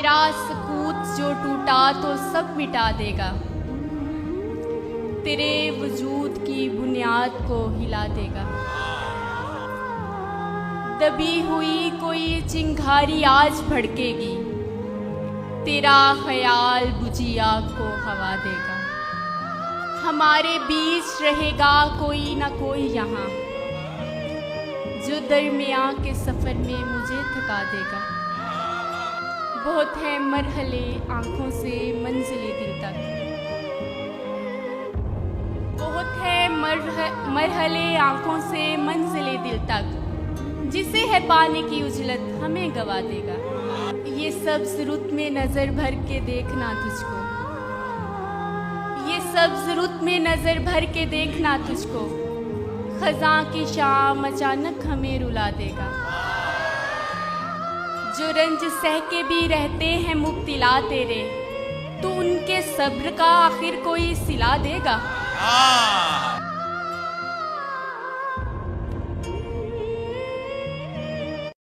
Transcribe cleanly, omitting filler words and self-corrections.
तेरा सकूत जो टूटा तो सब मिटा देगा, तेरे वजूद की बुनियाद को हिला देगा। दबी हुई कोई चिंगारी आज भड़केगी, तेरा ख्याल बुझी आग को हवा देगा। हमारे बीच रहेगा कोई ना कोई यहाँ, जो दरमियाँ के सफ़र में मुझे थका देगा। बहुत है मरहले आँखों से मंजिले दिल तक, बहुत है मरहले आँखों से मंजिले दिल तक, जिसे है पाने की उजलत हमें गवा देगा। ये सब्ज़ रुत में नज़र भर के देखना तुझको, ये सब्ज़ रुत में नज़र भर के देखना तुझको, खज़ां की शाम अचानक हमें रुला देगा। जो रंज सह के भी रहते हैं मुब्तिला तेरे, तो उनके सब्र का आखिर कोई सिला देगा।